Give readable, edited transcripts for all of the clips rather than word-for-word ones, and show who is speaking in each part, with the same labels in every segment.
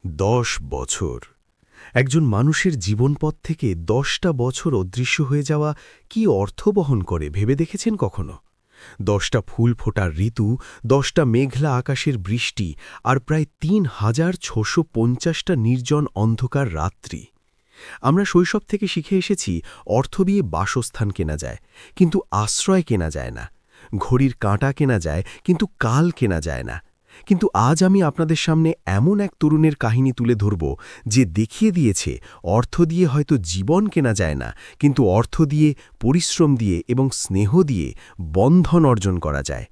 Speaker 1: 10 বছর। একজন মানুষের জীবনপথ থেকে 10টা বছর অদৃশ্য হয়ে যাওয়া কি অর্থ বহন করে ভেবে দেখেছেন কখনো? 10টা ফুল ফোটার ঋতু, 10টা মেঘলা আকাশের বৃষ্টি আর প্রায় ৩,৬৫০টা নির্জন অন্ধকার রাত্রি। আমরা শৈশব থেকে শিখে এসেছি অর্থ দিয়ে বাসস্থান কেনা যায়, কিন্তু আশ্রয় কেনা যায় না। ঘড়ির কাঁটা কেনা যায়, কিন্তু কাল কেনা যায় না। কিন্তু আজ আমি আপনাদের সামনে এমন এক তরুণের কাহিনী তুলে ধরব, যে দেখিয়ে দিয়েছে অর্থ দিয়ে হয়তো জীবন কেনা যায় না, কিন্তু অর্থ দিয়ে, পরিশ্রম দিয়ে এবং স্নেহ দিয়ে বন্ধন অর্জন করা যায়।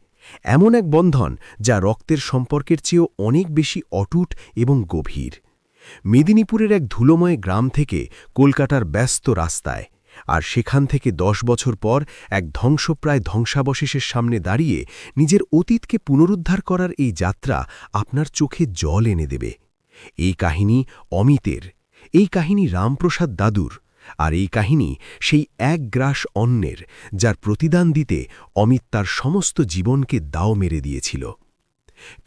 Speaker 1: এমন এক বন্ধন যা রক্তের সম্পর্কের চেয়েও অনেক বেশি অটুট এবং গভীর। মেদিনীপুরের এক ধুলোময় গ্রাম থেকে কলকাতার ব্যস্ত রাস্তায়, আর সেখান থেকে 10 বছর পর এক ধ্বংসপ্রায় ধ্বংসাবশেষের সামনে দাঁড়িয়ে নিজের অতীতকে পুনরুদ্ধার করার এই যাত্রা আপনার চোখে জল এনে দেবে। এই কাহিনী অমিতের, এই কাহিনী রামপ্রসাদ দাদুর, আর এই কাহিনী সেই এক গ্রাস অন্নের, যার প্রতিদান দিতে অমিত তার সমস্ত জীবনকে দাও মেরে দিয়েছিল।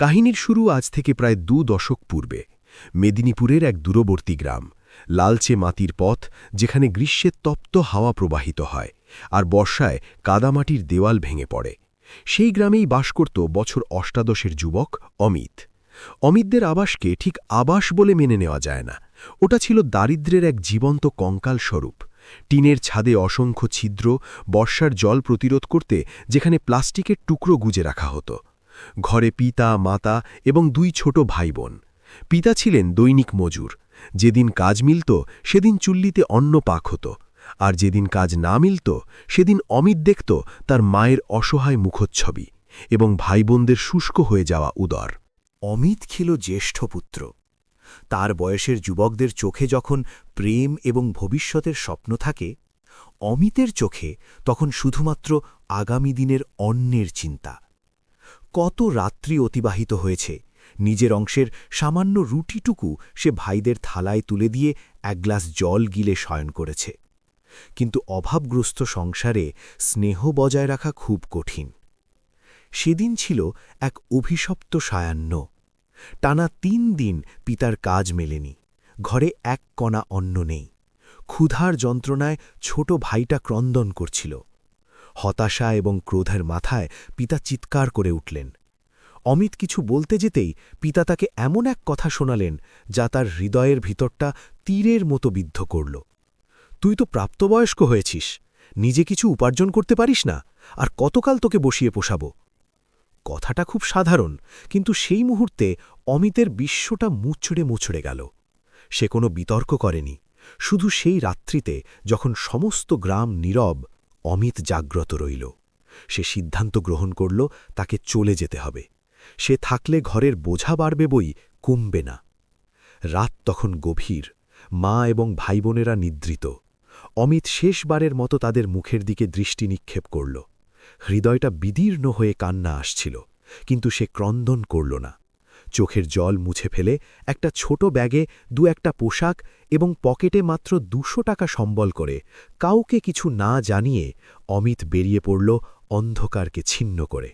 Speaker 1: কাহিনীর শুরু আজ থেকে প্রায় 2 দশক পূর্বে। মেদিনীপুরের এক দূরবর্তী গ্রাম, লালচে মাটির পথ, যেখানে গ্রীষ্মের তপ্ত হাওয়া প্রবাহিত হয় আর বর্ষায় কাদামাটির দেওয়াল ভেঙে পড়ে। সেই গ্রামেই বাস করত বছর 88-এর যুবক অমিত। অমিতদের আবাসকে ঠিক আবাস বলে মেনে নেওয়া যায় না। ওটা ছিল দারিদ্র্যের এক জীবন্ত কঙ্কাল স্বরূপ। টিনের ছাদে অসংখ্য ছিদ্র, বর্ষার জল প্রতিরোধ করতে যেখানে প্লাস্টিকের টুকরো গুজে রাখা হতো। ঘরে পিতা, মাতা এবং 2 ছোট ভাই বোন। পিতা ছিলেন দৈনিক মজুর। যেদিন কাজ মিলত সেদিন চুল্লিতে অন্ন পাক হতো, আর যেদিন কাজ না মিলত সেদিন অমিত দেখত তার মায়ের অসহায় মুখচ্ছবি এবং ভাই বোনদের শুষ্ক হয়ে যাওয়া উদর।
Speaker 2: অমিত ছিল জ্যেষ্ঠ পুত্র। তার বয়সের যুবকদের চোখে যখন প্রেম এবং ভবিষ্যতের স্বপ্ন থাকে, অমিতের চোখে তখন শুধুমাত্র আগামী দিনের অন্নের চিন্তা। কত রাত্রি অতিবাহিত হয়েছে, নিজের অংশের সামান্য রুটিটুকু সে ভাইদের থালায় তুলে দিয়ে 1 গ্লাস জল গিলে শয়ন করেছে। কিন্তু অভাবগ্রস্ত সংসারে স্নেহ বজায় রাখা খুব কঠিন। সেদিন ছিল এক অভিশপ্ত সায়াহ্ন। টানা 3 দিন পিতার কাজ মেলেনি, ঘরে 1 কণা অন্ন নেই। ক্ষুধার যন্ত্রণায় ছোট ভাইটা ক্রন্দন করছিল। হতাশা এবং ক্রোধের মাথায় পিতা চিৎকার করে উঠলেন। অমিত কিছু বলতে যেতেই পিতা তাকে এমন এক কথা শোনালেন, যা তার হৃদয়ের ভিতরটা তীরের মতো বিদ্ধ করল। তুই তো প্রাপ্তবয়স্ক হয়েছিস, নিজে কিছু উপার্জন করতে পারিস না, আর কতকাল তোকে বসিয়ে পোষাব? কথাটা খুব সাধারণ, কিন্তু সেই মুহূর্তে অমিতের বিশ্বটা মুচড়ে মুচড়ে গেল। সে কোনো বিতর্ক করেনি। শুধু সেই রাত্রিতে যখন সমস্ত গ্রাম নীরব, অমিত জাগ্রত রইল। সে সিদ্ধান্ত গ্রহণ করল তাকে চলে যেতে হবে। সে থাকলে ঘরের বোঝা বাড়বে, বই কমবে না। রাত তখন গভীর, মা এবং ভাইবোনেরা নিদ্রিত। অমিত শেষবারের মতো তাদের মুখের দিকে দৃষ্টি নিক্ষেপ করল। হৃদয়টা বিদীর্ণ হয়ে কান্না আসছিল, কিন্তু সে ক্রন্দন করল না। চোখের জল মুছে ফেলে একটা ছোট ব্যাগে 2-1টা পোশাক এবং পকেটে মাত্র 200 টাকা সম্বল করে, কাউকে কিছু না জানিয়ে অমিত বেরিয়ে পড়ল অন্ধকারকে ছিন্ন করে।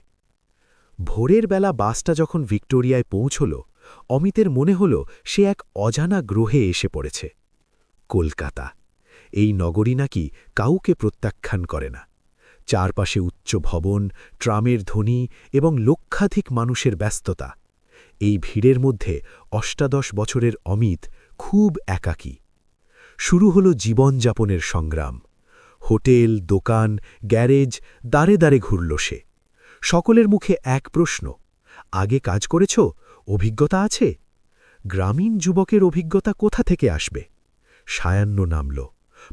Speaker 2: ভোরের বেলা বাসটা যখন ভিক্টোরিয়ায় পৌঁছল, অমিতের মনে হল সে এক অজানা গ্রহে এসে পড়েছে। কলকাতা, এই নগরী নাকি কাউকে প্রত্যাখ্যান করে না। চারপাশে উচ্চ ভবন, ট্রামের ধ্বনি এবং লক্ষাধিক মানুষের ব্যস্ততা। এই ভিড়ের মধ্যে 88 বছরের অমিত খুব একাকী। শুরু হল জীবনযাপনের সংগ্রাম। হোটেল, দোকান, গ্যারেজ, দাঁড়ে দাঁড়ে ঘুরল সে। সকলের মুখে এক প্রশ্ন, আগে কাজ করেছ, অভিজ্ঞতা আছে? গ্রামীণ যুবকের অভিজ্ঞতা কোথা থেকে আসবে? সায়াহ্ন নামল,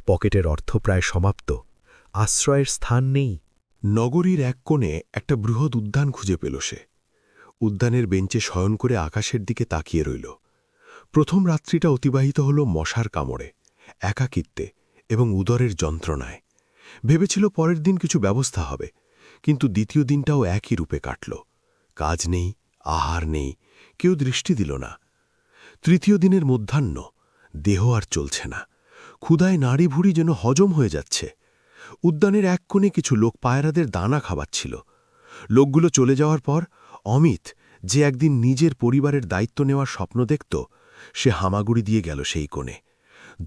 Speaker 2: পকেটের অর্থ প্রায় সমাপ্ত, আশ্রয়ের স্থান নেই।
Speaker 1: নগরীর এক কোণে একটা বৃহৎ উদ্যান খুঁজে পেল সে। উদ্যানের বেঞ্চে শয়ন করে আকাশের দিকে তাকিয়ে রইল। প্রথম রাত্রিটা অতিবাহিত হল মশার কামড়ে, একাকিত্বে এবং উদরের যন্ত্রণায়। ভেবেছিল পরের দিন কিছু ব্যবস্থা হবে, কিন্তু দ্বিতীয় দিনটাও একই রূপে কাটল। কাজ নেই, আহার নেই, কেউ দৃষ্টি দিল না। তৃতীয় দিনের মধ্যাহ্ন, দেহ আর চলছে না। ক্ষুধায় নাড়ি ভুড়ি যেন হজম হয়ে যাচ্ছে। উদ্যানের এক কোণে কিছু লোক পায়রাদের দানা খাওয়াচ্ছিল। লোকগুলো চলে যাওয়ার পর অমিত, যে একদিন নিজের পরিবারের দায়িত্ব নেওয়ার স্বপ্ন দেখত, সে হামাগুড়ি দিয়ে গেল সেই কোণে।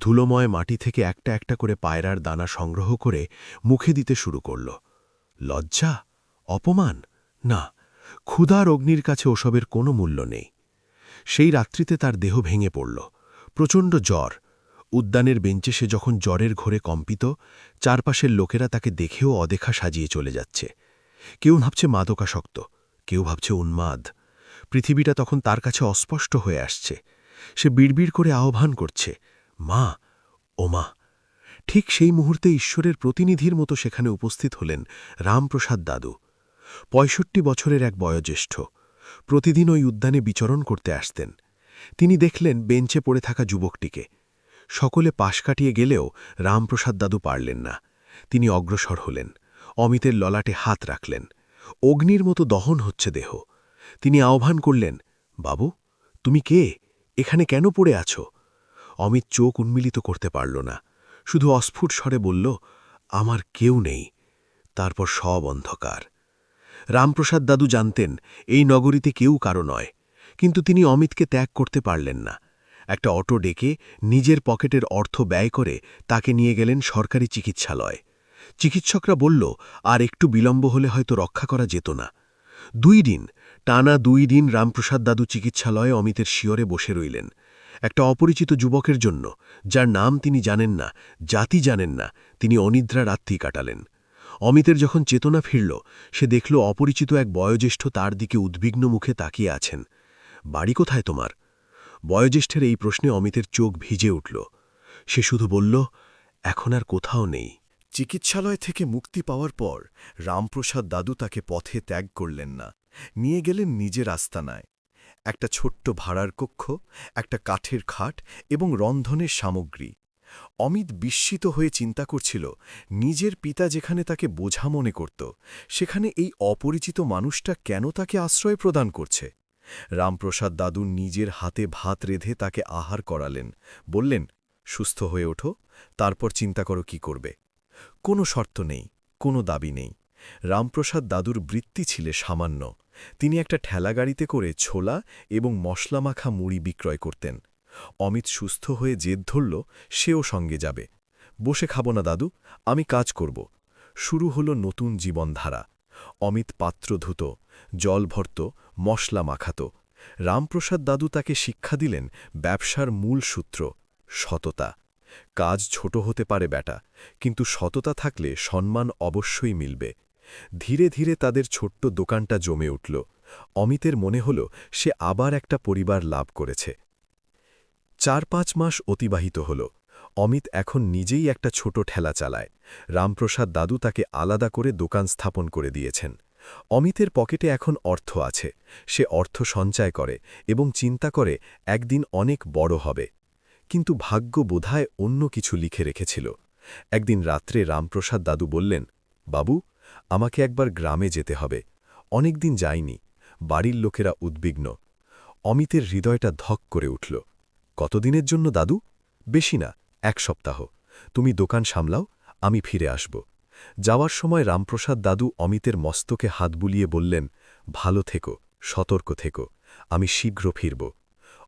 Speaker 1: ধুলোময় মাটি থেকে একটা একটা করে পায়রার দানা সংগ্রহ করে মুখে দিতে শুরু করল। লজ্জা? অপমান? না, ক্ষুধার অগ্নির কাছে ওসবের কোনো মূল্য নেই। সেই রাত্রিতে তার দেহ ভেঙে পড়ল। প্রচণ্ড জ্বর। উদ্যানের বেঞ্চে সে যখন জ্বরের ঘোরে কম্পিত, চারপাশের লোকেরা তাকে দেখেও অদেখা সাজিয়ে চলে যাচ্ছে। কেউ ভাবছে মাদকাসক্ত, কেউ ভাবছে উন্মাদ। পৃথিবীটা তখন তার কাছে অস্পষ্ট হয়ে আসছে। সে বিড়বিড় করে আহ্বান করছে, মা, ও মা। ঠিক সেই মুহূর্তে ঈশ্বরের প্রতিনিধির মতো সেখানে উপস্থিত হলেন রামপ্রসাদ দাদু। ৬৫ বছরের এক বয়োজ্যেষ্ঠ। প্রতিদিন ওই উদ্যানে বিচরণ করতে আসতেন। তিনি দেখলেন বেঞ্চে পড়ে থাকা যুবকটিকে। সকলে পাশ কাটিয়ে গেলেও রামপ্রসাদ দাদু পারলেন না। তিনি অগ্রসর হলেন, অমিতের ললাটে হাত রাখলেন। অগ্নির মতো দহন হচ্ছে দেহ। তিনি আহ্বান করলেন, বাবু, তুমি কে? এখানে কেন পড়ে আছো? অমিত চোখ উন্মিলিত করতে পারল না, শুধু অস্ফুট স্বরে বলল, আমার কেউ নেই। তারপর সব অন্ধকার। রামপ্রসাদ দাদু জানতেন এই নগরীতে কেউ কারো নয়, কিন্তু তিনি অমিতকে ত্যাগ করতে পারলেন না। একটা অটো ডেকে নিজের পকেটের অর্থ ব্যয় করে তাকে নিয়ে গেলেন সরকারি চিকিৎসালয়। চিকিৎসকরা বলল, আর একটু বিলম্ব হলে হয়তো রক্ষা করা যেত না। 2 দিন, টানা 2 দিন রামপ্রসাদ দাদু চিকিৎসালয়ে অমিতের শিয়রে বসে রইলেন। একটা অপরিচিত যুবকের জন্য, যার নাম তিনি জানেন না, জাতি জানেন না, তিনি অনিদ্রা রাত্রি কাটালেন। অমিতের যখন চেতনা ফিরল, সে দেখল অপরিচিত এক বয়োজ্যেষ্ঠ তার দিকে উদ্বিগ্ন মুখে তাকিয়ে আছেন। বাড়ি কোথায় তোমার? বয়োজ্যেষ্ঠের এই প্রশ্নে অমিতের চোখ ভিজে উঠল। সে শুধু বলল, এখন আর কোথাও নেই।
Speaker 2: চিকিৎসালয় থেকে মুক্তি পাওয়ার পর রামপ্রসাদ দাদু তাকে পথে ত্যাগ করলেন না, নিয়ে গেলেন নিজের আস্তানায়। একটা ছোট্ট ভাড়ার কক্ষ, একটা কাঠের খাট এবং রন্ধনের সামগ্রী। অমিত বিস্মিত হয়ে চিন্তা করছিল, নিজের পিতা যেখানে তাকে বোঝা মনে করত, সেখানে এই অপরিচিত মানুষটা কেন তাকে আশ্রয় প্রদান করছে। রামপ্রসাদ দাদু নিজের হাতে ভাত রেঁধে তাকে আহার করালেন, বললেন, সুস্থ হয়ে ওঠো, তারপর চিন্তা করো কি করবে। কোনো শর্ত নেই, কোনো দাবি নেই। রামপ্রসাদ দাদুর বৃত্তি ছিল সামান্য। তিনি একটা ঠেলাগাড়িতে করে ছোলা এবং মশলামাখা মুড়ি বিক্রয় করতেন। অমিত সুস্থ হয়ে জেদ ধরল, সেও সঙ্গে যাবে। বসে খাব না দাদু, আমি কাজ করব। শুরু হল নতুন জীবনধারা। অমিত পাত্র ধুত, জল ভরত, মশলা মাখাত। রামপ্রসাদ দাদু তাকে শিক্ষা দিলেন ব্যবসার মূল সূত্র, সততা। কাজ ছোট হতে পারে বেটা, কিন্তু সততা থাকলে সম্মান অবশ্যই মিলবে। ধীরে ধীরে তাদের ছোট্ট দোকানটা জমে উঠল। অমিতের মনে হল সে আবার একটা পরিবার লাভ করেছে। 4-5 মাস অতিবাহিত হল। অমিত এখন নিজেই একটা ছোট ঠেলা চালায়। রামপ্রসাদ দাদু তাকে আলাদা করে দোকান স্থাপন করে দিয়েছেন। অমিতের পকেটে এখন অর্থ আছে। সে অর্থ সঞ্চয় করে এবং চিন্তা করে একদিন অনেক বড় হবে। কিন্তু ভাগ্য বোধহয় অন্য কিছু লিখে রেখেছিল। একদিন রাত্রে রামপ্রসাদ দাদু বললেন, বাবু, আমাকে একবার গ্রামে যেতে হবে। অনেকদিন যাইনি। বাড়ির লোকেরা উদ্বিগ্ন। অমিতের হৃদয়টা ধক করে উঠল। কতদিনের জন্য দাদু? বেশি না, 1 সপ্তাহ। তুমি দোকান সামলাও, আমি ফিরে আসব। যাওয়ার সময় রামপ্রসাদ দাদু অমিতের মস্তকে হাত বুলিয়ে বললেন, ভালো থেকো, সতর্ক থেকো, আমি শীঘ্র ফিরব।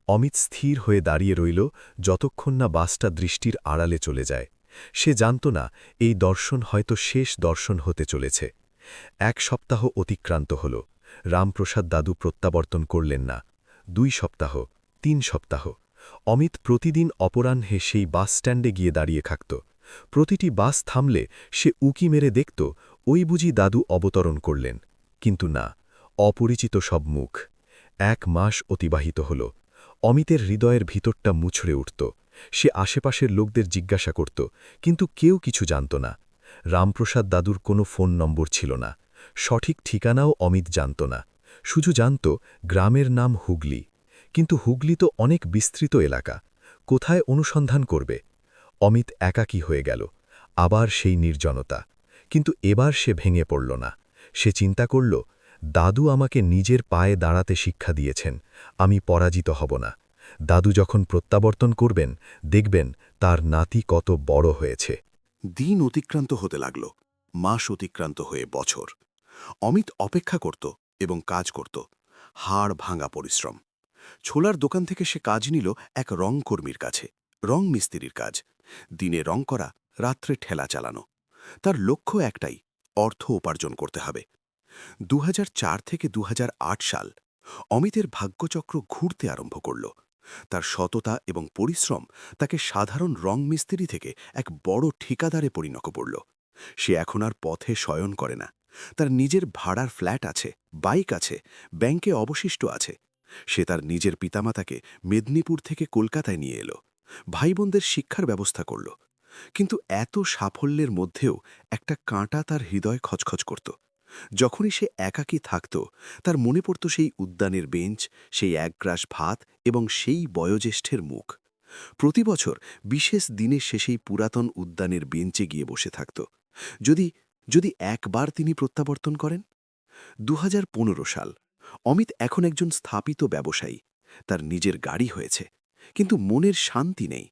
Speaker 2: অমিত স্থির হয়ে দাঁড়িয়ে রইল, যতক্ষণ না বাসটা দৃষ্টির আড়ালে চলে যায়। সে জানত না এই দর্শন হয়তো শেষ দর্শন হতে চলেছে। 1 সপ্তাহ অতিক্রান্ত হল। রামপ্রসাদ দাদু প্রত্যাবর্তন করলেন না। 2 সপ্তাহ, 3 সপ্তাহ। অমিত প্রতিদিন অপরাহ্নে সেই বাস স্ট্যান্ডে গিয়ে দাঁড়িয়ে থাকত। প্রতিটি বাস থামলে সে উকি মেরে দেখত, ওই বুঝি দাদু অবতরণ করলেন। কিন্তু না, অপরিচিত সব মুখ। 1 মাস অতিবাহিত হল। অমিতের হৃদয়ের ভিতরটা মুছড়ে উঠত। সে আশেপাশের লোকদের জিজ্ঞাসা করত, কিন্তু কেউ কিছু জানত না। রামপ্রসাদ দাদুর কোনো ফোন নম্বর ছিল না। সঠিক ঠিকানাও অমিত জানত না। শুধু জানত গ্রামের নাম হুগলি। কিন্তু হুগলি তো অনেক বিস্তৃত এলাকা। কোথায় অনুসন্ধান করবে? অমিত একাকী হয়ে গেল। আবার সেই নির্জনতা। কিন্তু এবার সে ভেঙে পড়ল না। সে চিন্তা করল, দাদু আমাকে নিজের পায়ে দাঁড়াতে শিক্ষা দিয়েছেন, আমি পরাজিত হব না। দাদু যখন প্রত্যাবর্তন করবেন, দেখবেন তার নাতি কত বড় হয়েছে।
Speaker 3: দিন অতিক্রান্ত হতে লাগল, মাস অতিক্রান্ত হয়ে বছর। অমিত অপেক্ষা করত এবং কাজ করত, হাড় ভাঙা পরিশ্রম। ছোলার দোকান থেকে সে কাজ নিল এক রংকর্মীর কাছে, রং মিস্ত্রির কাজ। দিনে রং করা, রাত্রে ঠেলা চালানো। তার লক্ষ্য একটাই, অর্থ উপার্জন করতে হবে। ২০০৪ থেকে ২০০৮ সাল অমিতের ভাগ্যচক্র ঘুরতে আরম্ভ করল। তার সততা এবং পরিশ্রম তাকে সাধারণ রং মিস্ত্রি থেকে এক বড় ঠিকাদারে পরিণত করল। সে এখন আর পথে শয়ন করে না। তার নিজের ভাড়ার ফ্ল্যাট আছে, বাইক আছে, ব্যাংকে অবশিষ্ট আছে। সে তার নিজের পিতামাতাকে মেদিনীপুর থেকে কলকাতায় নিয়ে এলো, ভাইবোনদের শিক্ষার ব্যবস্থা করল। কিন্তু এত সাফল্যের মধ্যেও একটা কাঁটা তার হৃদয় খচখচ করত। যখনই সে একাকী থাকত, তার মনে পড়ত সেই উদ্যানের বেঞ্চ, সেই একগ্রাস ভাত এবং সেই বয়োজ্যেষ্ঠের মুখ। প্রতি বছর বিশেষ দিনে সে সেই পুরাতন উদ্যানের বেঞ্চে গিয়ে বসে থাকত। যদি যদি একবার তিনি প্রত্যাবর্তন করেন। ২০১৫ সাল। অমিত এখন একজন স্থাপিত ব্যবসায়ী। তার নিজের গাড়ি হয়েছে, কিন্তু মনের শান্তি নেই।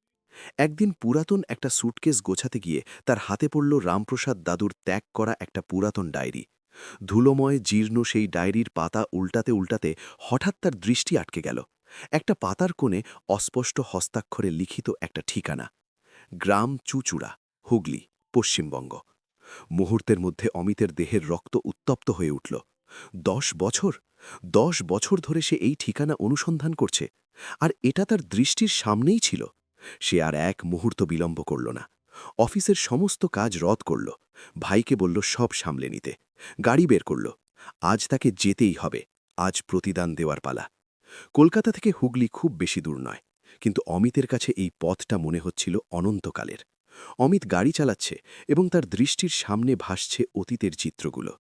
Speaker 3: একদিন পুরাতন একটা স্যুটকেস গোছাতে গিয়ে তার হাতে পড়ল রামপ্রসাদ দাদুর ত্যাগ করা একটা পুরাতন ডায়েরি। ধুলোময় জীর্ণ সেই ডায়েরির পাতা উল্টাতে উল্টাতে হঠাৎ তার দৃষ্টি আটকে গেল। একটা পাতার কোণে অস্পষ্ট হস্তাক্ষরে লিখিত একটা ঠিকানা, গ্রাম চুচুড়া, হুগলি, পশ্চিমবঙ্গ। মুহূর্তের মধ্যে অমিতের দেহের রক্ত উত্তপ্ত হয়ে উঠল। ১০ বছর ধরে সে এই ঠিকানা অনুসন্ধান করছে, আর এটা তার দৃষ্টির সামনেই ছিল। সে আর এক মুহূর্ত বিলম্ব করল না। অফিসের সমস্ত কাজ রদ করল, ভাইকে বলল সব সামলে নিতে। গাড়ি বের করল। আজ তাকে যেতেই হবে, আজ প্রতিদান দেওয়ার পালা। কলকাতা থেকে হুগলি খুব বেশি দূর নয়, কিন্তু অমিতের কাছে এই পথটা মনে হচ্ছিল অনন্তকালের। অমিত গাড়ি চালাচ্ছে এবং তার দৃষ্টির সামনে ভাসছে অতীতের চিত্রগুলো।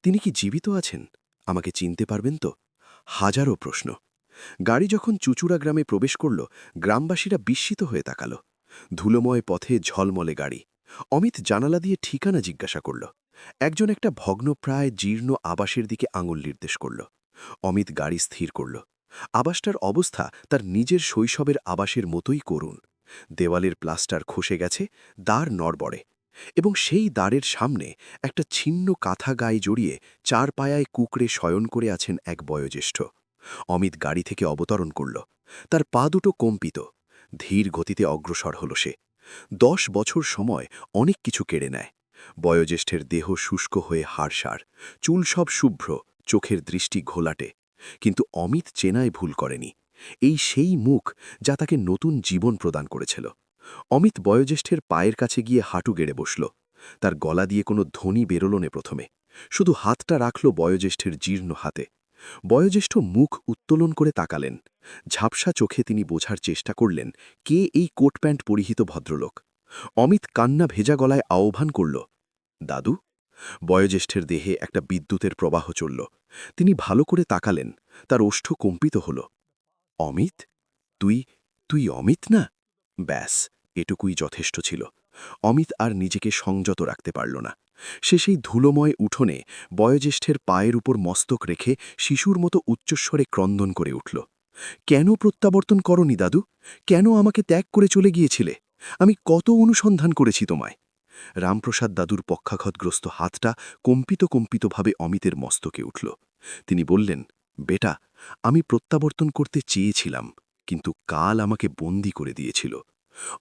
Speaker 3: তিনি কি জীবিত আছেন? আমাকে চিনতে পারবেন তো? হাজারো প্রশ্ন। গাড়ি যখন চুচুড়া গ্রামে প্রবেশ করল, গ্রামবাসীরা বিস্মিত হয়ে তাকাল। ধুলোময় পথে ঝলমলে গাড়ি। অমিত জানালা দিয়ে ঠিকানা জিজ্ঞাসা করল। একজন একটা ভগ্নপ্রায় জীর্ণ আবাসের দিকে আঙুল নির্দেশ করল। অমিত গাড়ি স্থির করল। আবাসটার অবস্থা তার নিজের শৈশবের আবাসের মতোই করুণ। দেওয়ালের প্লাস্টার খসে গেছে, দ্বার নড়বড়ে, এবং সেই দ্বারের সামনে একটা ছিন্ন কাঁথা গায়ে জড়িয়ে চার পায়ায় কুকড়ে শয়ন করে আছেন এক বয়োজ্যেষ্ঠ। অমিত গাড়ি থেকে অবতরণ করল। তার পা দুটো কম্পিত। ধীর গতিতে অগ্রসর হল সে। ১০ বছর সময় অনেক কিছু কেড়ে নেয়। বয়োজ্যেষ্ঠের দেহ শুষ্ক হয়ে হাড়সাড়, চুল সব শুভ্র, চোখের দৃষ্টি ঘোলাটে। কিন্তু অমিত চেনায় ভুল করেনি। এই সেই মুখ যা তাকে নতুন জীবন প্রদান করেছিল। অমিত বয়োজ্যেষ্ঠের পায়ের কাছে গিয়ে হাঁটু গেড়ে বসল। তার গলা দিয়ে কোনো ধ্বনি বেরোল না প্রথমে। শুধু হাতটা রাখল বয়োজ্যেষ্ঠের জীর্ণ হাতে। বয়োজ্যেষ্ঠ মুখ উত্তোলন করে তাকালেন। ঝাপসা চোখে তিনি বোঝার চেষ্টা করলেন কে এই কোট প্যান্ট পরিহিত ভদ্রলোক। অমিত কান্না ভেজা গলায় আহ্বান করল, দাদু। বয়োজ্যেষ্ঠের দেহে একটা বিদ্যুতের প্রবাহ চলল। তিনি ভালো করে তাকালেন। তার ওষ্ঠ কম্পিত হল। অমিত, তুই তুই অমিত না? ব্যাস, এটুকুই যথেষ্ট ছিল। অমিত আর নিজেকে সংযত রাখতে পারল না। সে সেই ধুলোময় উঠোনে বয়োজ্যেষ্ঠের পায়ের উপর মস্তক রেখে শিশুর মতো উচ্চস্বরে ক্রন্দন করে উঠল। কেন প্রত্যাবর্তন করনি দাদু? কেন আমাকে ত্যাগ করে চলে গিয়েছিলে? আমি কত অনুসন্ধান করেছি তোমায়। রামপ্রসাদ দাদুর পক্ষাঘাতগ্রস্ত হাতটা কম্পিতভাবে অমিতের মস্তকে উঠল। তিনি বললেন, বেটা, আমি প্রত্যাবর্তন করতে চেয়েছিলাম, কিন্তু কাল আমাকে বন্দী করে দিয়েছিল।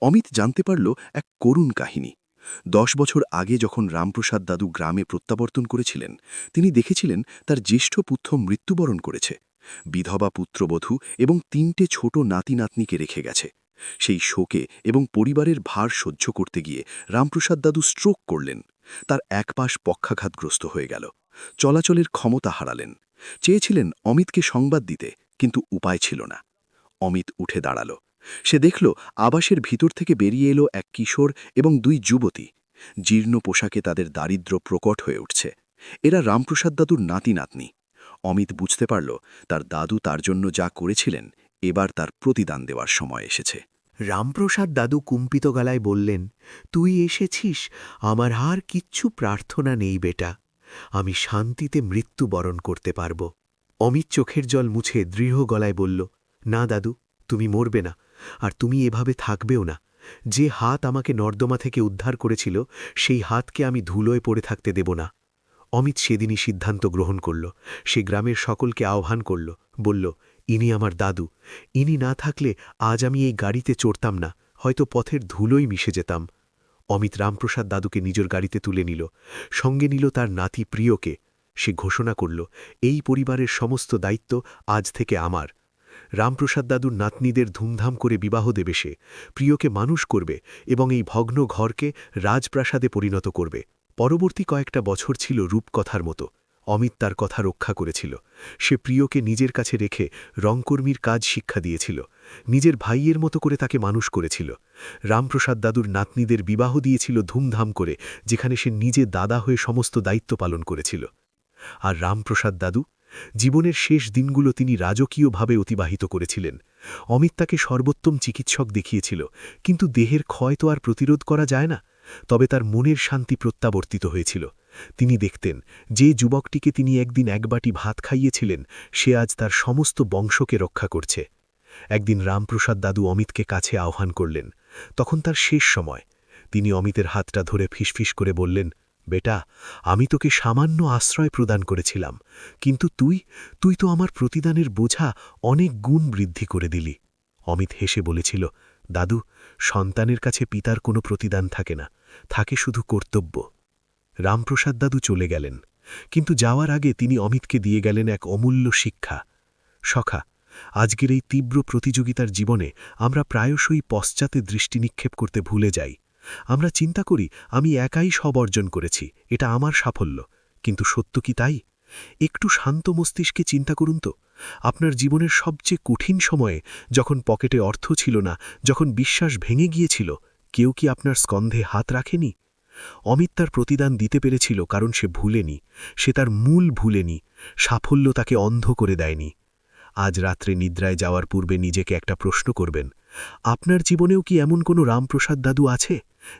Speaker 3: অমিত জানতে পারল এক করুণ কাহিনী। ১০ বছর আগে যখন রামপ্রসাদ দাদু গ্রামে প্রত্যাবর্তন করেছিলেন, তিনি দেখেছিলেন তার জ্যেষ্ঠ পুত্র মৃত্যুবরণ করেছে। বিধবা পুত্রবধূ এবং ৩টে ছোট নাতি নাতনিকে রেখে গেছে। সেই শোকে এবং পরিবারের ভার সহ্য করতে গিয়ে রামপ্রসাদ দাদু স্ট্রোক করলেন। তার এক পাশ পক্ষাঘাতগ্রস্ত হয়ে গেল। চলাচলের ক্ষমতা হারালেন। চেয়েছিলেন অমিতকে সংবাদ দিতে, কিন্তু উপায় ছিল না। অমিত উঠে দাঁড়াল। সে দেখল আবাসের ভিতর থেকে বেরিয়ে এলো এক কিশোর এবং ২ যুবতী। জীর্ণ পোশাকে তাদের দারিদ্র্য প্রকট হয়ে উঠছে। এরা রামপ্রসাদ দাদুর নাতি নাতনি। অমিত বুঝতে পারল তার দাদু তার জন্য যা করেছিলেন, এবার তার প্রতিদান দেওয়ার সময় এসেছে।
Speaker 2: রামপ্রসাদ দাদু কুম্পিত গলায় বললেন, তুই এসেছিস, আমার আর কিচ্ছু প্রার্থনা নেই বেটা। আমি শান্তিতে মৃত্যুবরণ করতে পারব। অমিত চোখের জল মুছে দৃঢ় গলায় বলল, না দাদু, তুমি মরবে না, আর তুমি এভাবে থাকবেও না। যে হাত আমাকে নর্দমা থেকে উদ্ধার করেছিল, সেই হাতকে আমি ধুলোয় পড়ে থাকতে দেব না। অমিত সেদিনই সিদ্ধান্ত গ্রহণ করল। সে গ্রামের সকলকে আহ্বান করল, বলল, ইনি আমার দাদু। ইনি না থাকলে আজ আমি এই গাড়িতে চড়তাম না, হয়তো পথের ধুলোই মিশে যেতাম। অমিত রামপ্রসাদ দাদুকে নিজের গাড়িতে তুলে নিল, সঙ্গে নিল তার নাতি প্রিয়কে। সে ঘোষণা করল, এই পরিবারের সমস্ত দায়িত্ব আজ থেকে আমার। রামপ্রসাদ দাদুর নাতনিদের ধুমধাম করে বিবাহ দেবে সে, প্রিয়কে মানুষ করবে এবং এই ভগ্ন ঘরকে রাজপ্রাসাদে পরিণত করবে। পরবর্তী কয়েকটা বছর ছিল রূপকথার মতো। অমিত তার কথা রক্ষা করেছিল। সে প্রিয়কে নিজের কাছে রেখে রংকর্মীর কাজ শিক্ষা দিয়েছিল, নিজের ভাইয়ের মতো করে তাকে মানুষ করেছিল। রামপ্রসাদ দাদুর নাতনিদের বিবাহ দিয়েছিল ধুমধাম করে, যেখানে সে নিজে দাদা হয়ে সমস্ত দায়িত্ব পালন করেছিল। আর রামপ্রসাদ দাদু জীবনের শেষ দিনগুলো তিনি রাজকীয়ভাবে অতিবাহিত করেছিলেন। অমিত তাকে সর্বোত্তম চিকিৎসক দেখিয়েছিল, কিন্তু দেহের ক্ষয় তো আর প্রতিরোধ করা যায় না। তবে তার মনের শান্তি প্রত্যাবর্তিত হয়েছিল। তিনি দেখতেন, যে যুবকটিকে তিনি একদিন এক বাটি ভাত খাইয়েছিলেন, সে আজ তার সমস্ত বংশকে রক্ষা করছে। একদিন রামপ্রসাদ দাদু অমিতকে কাছে আহ্বান করলেন। তখন তার শেষ সময়। তিনি অমিতের হাতটা ধরে ফিসফিস করে বললেন, বেটা, আমি তোকে সামান্য আশ্রয় প্রদান করেছিলাম, কিন্তু তুই তো আমার প্রতিদানের বোঝা অনেক গুণ বৃদ্ধি করে দিলি। অমিত হেসে বলেছিল, দাদু, সন্তানের কাছে পিতার কোনো প্রতিদান থাকে না, থাকে শুধু কর্তব্য। রামপ্রসাদ দাদু চলে গেলেন, কিন্তু যাওয়ার আগে তিনি অমিতকে দিয়ে গেলেন এক অমূল্য শিক্ষা। সখা, আজকের এই তীব্র প্রতিযোগিতার জীবনে আমরা প্রায়শই পশ্চাতে দৃষ্টি নিক্ষেপ করতে ভুলে যাই। আমরা চিন্তা করি, আমি একাই সব অর্জন করেছি, এটা আমার সাফল্য। কিন্তু সত্য কি তাই? একটু শান্ত মস্তিষ্কে চিন্তা করুন তো, আপনার জীবনের সবচেয়ে কঠিন সময়ে, যখন পকেটে অর্থ ছিল না, যখন বিশ্বাস ভেঙে গিয়েছিল, কেউ কি আপনার স্কন্ধে হাত রাখেনি? অমিত তার প্রতিদান দিতে পেরেছিল কারণ সে ভুলেনি, সে তার মূল ভুলেনি। সাফল্য তাকে অন্ধ করে দেয়নি। আজ রাত্রে নিদ্রায় যাওয়ার পূর্বে নিজেকে একটা প্রশ্ন করবেন, আপনার জীবনেও কি এমন কোনো রামপ্রসাদ দাদু আছে,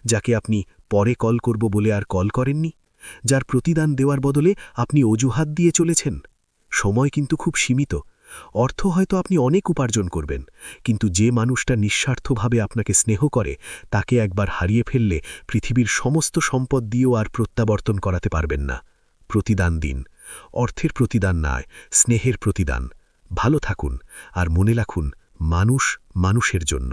Speaker 2: যাকে আপনি পরে কল করব বলে আর কল করেননি, যার প্রতিদান দেওয়ার বদলে আপনি অজুহাত দিয়ে চলেছেন? সময় কিন্তু খুব সীমিত। অর্থ হয়তো আপনি অনেক উপার্জন করবেন, কিন্তু যে মানুষটা নিঃস্বার্থভাবে আপনাকে স্নেহ করে, তাকে একবার হারিয়ে ফেললে পৃথিবীর সমস্ত সম্পদ দিয়েও আর প্রত্যাবর্তন করাতে পারবেন না। প্রতিদান দিন, অর্থের প্রতিদান নয়, স্নেহের প্রতিদান। ভালো থাকুন, আর মনে রাখুন, মানুষ মানুষের জন্য।